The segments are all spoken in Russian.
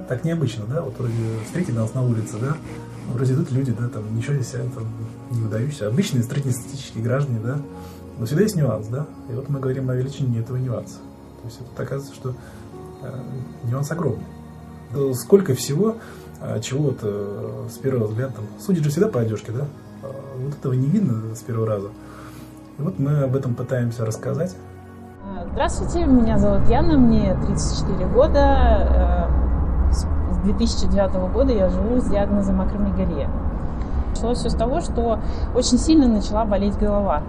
Так необычно, да, вот вроде встретили нас на улице, да, вроде идут люди, да, там ничего из себя там не выдающиеся, обычные среднестатистические граждане, да, но всегда есть нюанс, да, и вот мы говорим о величине этого нюанса. То есть это оказывается, что нюанс огромный. Сколько всего, чего вот с первого взгляда, там, судят же всегда по одежке, да, вот этого не видно с первого раза. И вот мы об этом пытаемся рассказать. Здравствуйте, меня зовут Яна, мне 34 года. С 2009 года я живу с диагнозом акромегалия. Началось все с того, что очень сильно начала болеть голова.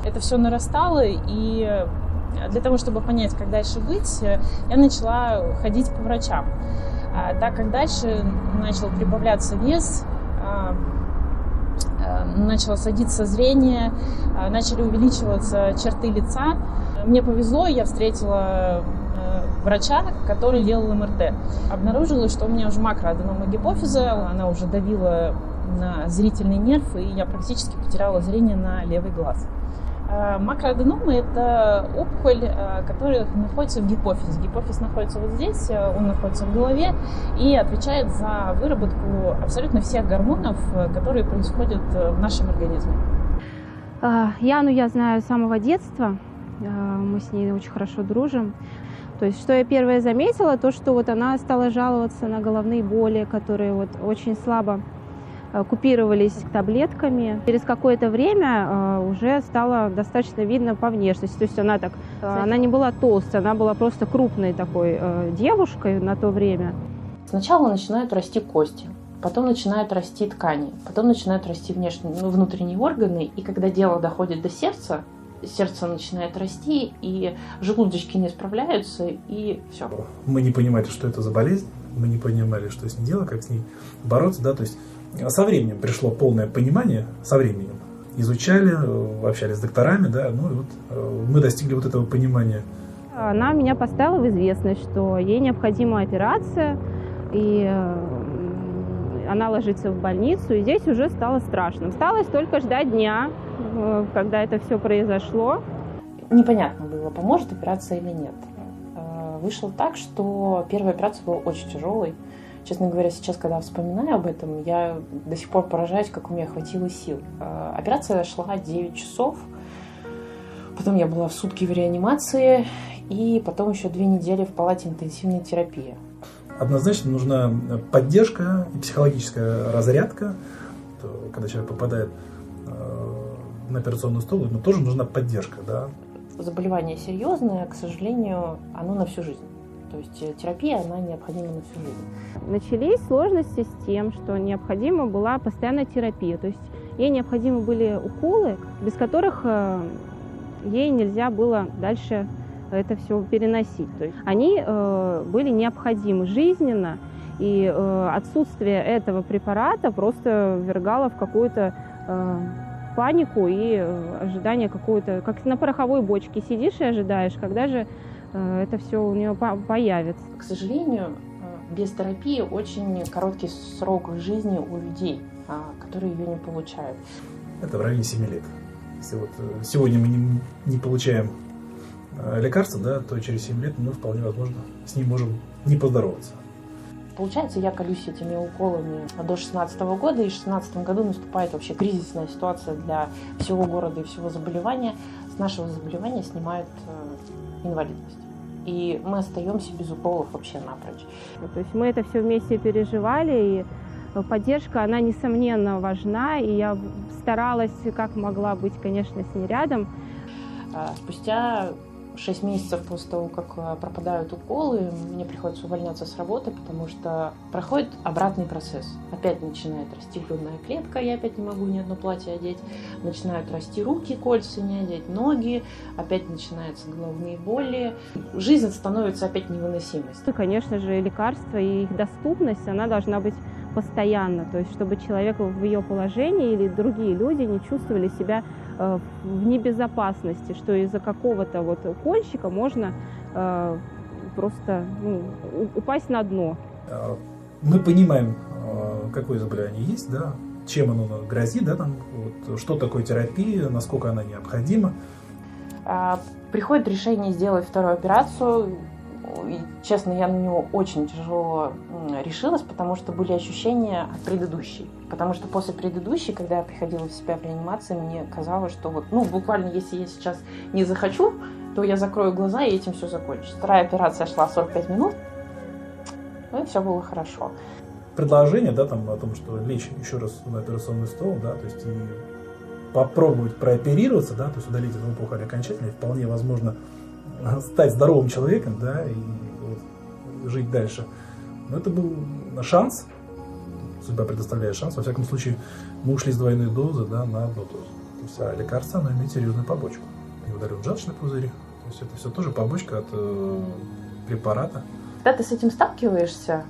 Это все нарастало, и для того, чтобы понять, как дальше быть, я начала ходить по врачам. Так как дальше начал прибавляться вес, начало садиться зрение, начали увеличиваться черты лица. Мне повезло, я встретила врача, который делал МРТ. Обнаружилось, что у меня уже макроаденома гипофиза, она уже давила на зрительный нерв, и я практически потеряла зрение на левый глаз. Макроаденома – это опухоль, которая находится в гипофизе. Гипофиз находится вот здесь, он находится в голове и отвечает за выработку абсолютно всех гормонов, которые происходят в нашем организме. Яну я знаю с самого детства, мы с ней очень хорошо дружим. То есть, что я первое заметила, то, что вот она стала жаловаться на головные боли, которые вот очень слабо купировались таблетками. Через какое-то время уже стало достаточно видно по внешности. То есть она не была толстой, она была просто крупной такой девушкой на то время. Сначала начинают расти кости, потом начинают расти ткани, потом начинают расти внутренние органы. И когда дело доходит до сердца, сердце начинает расти, и желудочки не справляются, и все. Мы не понимали, что это за болезнь, мы не понимали, что с ней делать, как с ней бороться, да, то есть со временем пришло полное понимание, со временем. Изучали, общались с докторами, да, ну и вот мы достигли вот этого понимания. Она меня поставила в известность, что ей необходима операция, и она ложится в больницу, и здесь уже стало страшно. Осталось только ждать дня, когда это все произошло. Непонятно было, поможет операция или нет. Вышло так, что первая операция была очень тяжелой. Честно говоря, сейчас, когда вспоминаю об этом, я до сих пор поражаюсь, как у меня хватило сил. Операция шла 9 часов, потом я была в сутки в реанимации, и потом еще 2 недели в палате интенсивной терапии. Однозначно нужна поддержка и психологическая разрядка. Когда человек попадает на операционный стол, ему тоже нужна поддержка. Да? Заболевание серьезное, к сожалению, оно на всю жизнь. То есть терапия, она необходима на всю жизнь. Начались сложности с тем, что необходима была постоянная терапия. То есть ей необходимы были уколы, без которых ей нельзя было дальше это все переносить. То есть они были необходимы жизненно, и отсутствие этого препарата просто ввергало в какую-то панику и ожидание какое-то, как на пороховой бочке сидишь и ожидаешь, когда же это все у нее появится. К сожалению, без терапии очень короткий срок жизни у людей, которые ее не получают. Это в районе 7 лет. Если вот сегодня мы не получаем лекарства, да, то через 7 лет мы вполне возможно с ним можем не поздороваться. Получается, я колюсь этими уколами до 2016 года, и в 2016 году наступает вообще кризисная ситуация для всего города и всего заболевания. С нашего заболевания снимают инвалидность. И мы остаемся без уколов вообще напрочь. То есть мы это все вместе переживали, и поддержка, она несомненно важна, и я старалась как могла быть, конечно, с ней рядом. Спустя 6 месяцев после того, как пропадают уколы, мне приходится увольняться с работы, потому что проходит обратный процесс. Опять начинает расти грудная клетка, я опять не могу ни одно платье одеть. Начинают расти руки, кольца не одеть, ноги, опять начинаются головные боли. Жизнь становится опять невыносимой. Конечно же, лекарства и их доступность, она должна быть постоянно, то есть чтобы человек в ее положении или другие люди не чувствовали себя в небезопасности, что из-за какого-то вот укольчика можно просто упасть на дно. Мы понимаем, какое заболевание есть, да, чем оно грозит, да, там, вот, что такое терапия, насколько она необходима. Приходит решение сделать вторую операцию. и, честно, я на него очень тяжело решилась, потому что были ощущения от предыдущей. Потому что после предыдущей, когда я приходила в себя в реанимации, мне казалось, что вот, буквально, если я сейчас не захочу, то я закрою глаза, и этим все закончится. Вторая операция шла 45 минут, и все было хорошо. Предложение, да, там, о том, что лечь еще раз на операционный стол, да, то есть и попробовать прооперироваться, да, то есть удалить эту опухоль окончательно, и вполне возможно стать здоровым человеком, да, и вот, жить дальше. Но это был шанс, судьба предоставляет шанс. Во всяком случае, мы ушли с двойной дозы, да, на одну дозу. То есть, а лекарство, оно имеет серьезную побочку. И ударил желчный пузырь. То есть это все тоже побочка от препарата. Когда ты с этим сталкиваешься,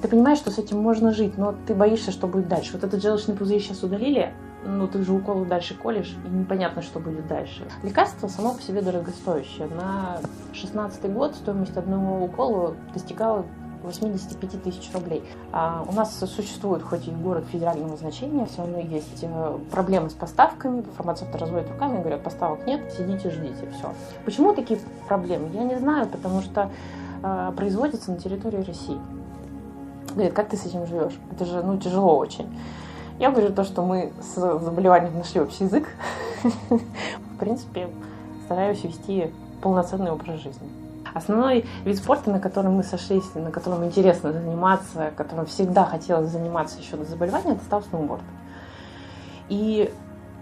ты понимаешь, что с этим можно жить, но ты боишься, что будет дальше. Вот этот желчный пузырь сейчас удалили, но ты же уколы дальше колешь, и непонятно, что будет дальше. Лекарство само по себе дорогостоящее. На 16-й год стоимость одного укола достигала 85 тысяч рублей. У нас существует, хоть и город федерального значения, все равно есть проблемы с поставками. Фармацевты разводят руками и говорят, поставок нет, сидите, ждите, все. Почему такие проблемы? Я не знаю, потому что производится на территории России. Говорит, как ты с этим живешь? Это же, тяжело очень. Я говорю то, что мы с заболеванием нашли общий язык. В принципе, стараюсь вести полноценный образ жизни. Основной вид спорта, на котором мы сошлись, на котором интересно заниматься, которым всегда хотелось заниматься еще до заболевания, это стал сноуборд. И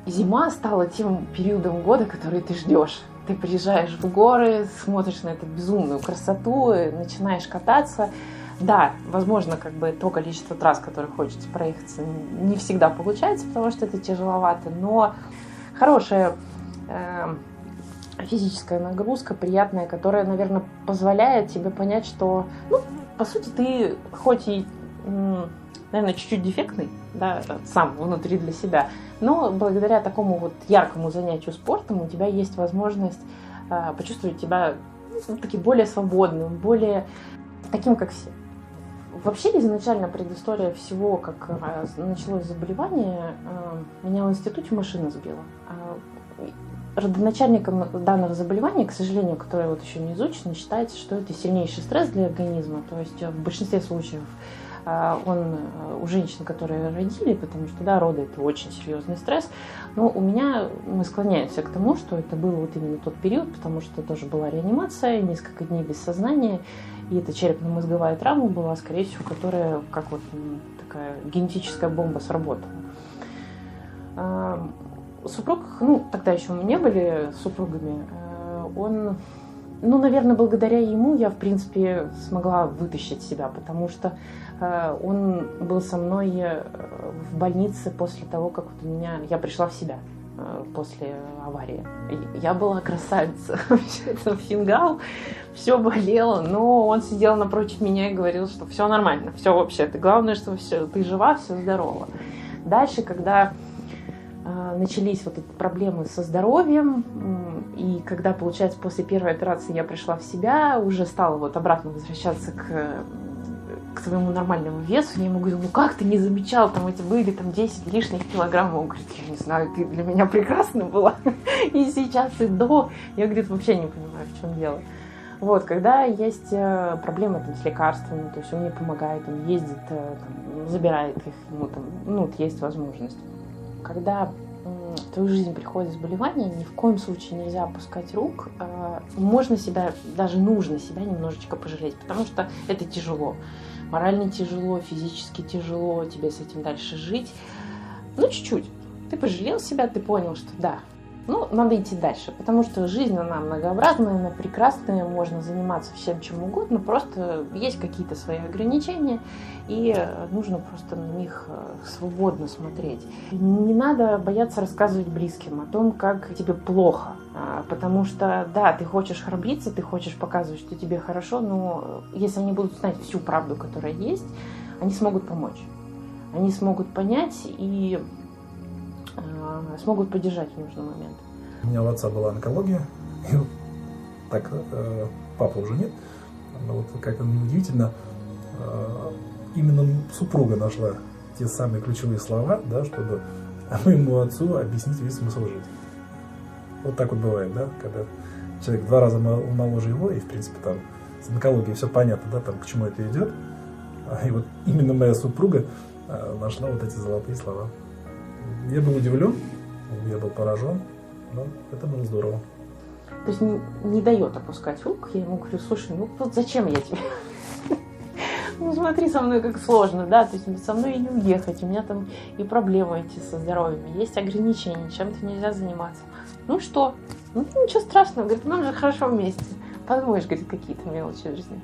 зима стала тем периодом года, который ты ждешь. Ты приезжаешь в горы, смотришь на эту безумную красоту, начинаешь кататься. Да, возможно, то количество трасс, которые хочется проехаться, не всегда получается, потому что это тяжеловато, но хорошая физическая нагрузка, приятная, которая, наверное, позволяет тебе понять, что, по сути, ты хоть и, наверное, чуть-чуть дефектный, да, сам внутри для себя, но благодаря такому вот яркому занятию спортом у тебя есть возможность почувствовать себя таки более свободным, более таким, как все. Вообще, изначально предыстория всего, как началось заболевание, меня в институте машина сбила. Родоначальником данного заболевания, к сожалению, которое вот еще не изучено, считается, что это сильнейший стресс для организма. То есть в большинстве случаев он у женщин, которые родили, потому что, да, роды – это очень серьезный стресс. Но у меня мы склоняемся к тому, что это был вот именно тот период, потому что тоже была реанимация, несколько дней без сознания, и эта черепно-мозговая травма была, скорее всего, которая как вот такая генетическая бомба сработала. Супруг, тогда еще мы не были супругами, он, наверное, благодаря ему я, в принципе, смогла вытащить себя, потому что он был со мной в больнице после того, как я пришла в себя после аварии. Я была красавица, вообще-то фингал, все болело, но он сидел напротив меня и говорил, что все нормально, все вообще-то, главное, что все, ты жива, все здорово. Дальше, когда начались вот эти проблемы со здоровьем, и когда, получается, после первой операции я пришла в себя, уже стала вот обратно возвращаться к своему нормальному весу, я ему говорю, как ты не замечал, там эти были 10 лишних килограмм, он говорит, я не знаю, ты для меня прекрасна была, и сейчас, и до, я, говорит, вообще не понимаю, в чем дело. Вот, когда есть проблемы с лекарствами, то есть он мне помогает, он ездит, забирает их, есть возможность. Когда в твою жизнь приходит заболевание, ни в коем случае нельзя опускать рук. Можно себя, даже нужно себя немножечко пожалеть, потому что это тяжело. Морально тяжело, физически тяжело, тебе с этим дальше жить. Чуть-чуть. Ты пожалел себя, ты понял, что да, надо идти дальше, потому что жизнь, она многообразная, она прекрасная, можно заниматься всем чем угодно, просто есть какие-то свои ограничения, и нужно просто на них свободно смотреть. Не надо бояться рассказывать близким о том, как тебе плохо, потому что, да, ты хочешь храбриться, ты хочешь показывать, что тебе хорошо, но если они будут знать всю правду, которая есть, они смогут помочь, они смогут понять и смогут поддержать в нужный момент. У меня у отца была онкология, и так папы уже нет, но вот как-то неудивительно, именно супруга нашла те самые ключевые слова, да, чтобы моему отцу объяснить весь смысл жизни. Вот так вот бывает, да, когда человек в 2 раза моложе его, и в принципе там с онкологией все понятно, да, там, к чему это идет. И вот именно моя супруга нашла вот эти золотые слова. Я был удивлен, я был поражен, но это было здорово. То есть не дает опускать рук. Я ему говорю, слушай, ну вот зачем я тебе? Ну смотри, со мной как сложно, да, то есть со мной и не уехать, у меня там и проблемы эти со здоровьем, есть ограничения, чем-то нельзя заниматься. Ну что? Ну ничего страшного, говорит, нам же хорошо вместе. Подумаешь, говорит, какие-то мелочи в жизни.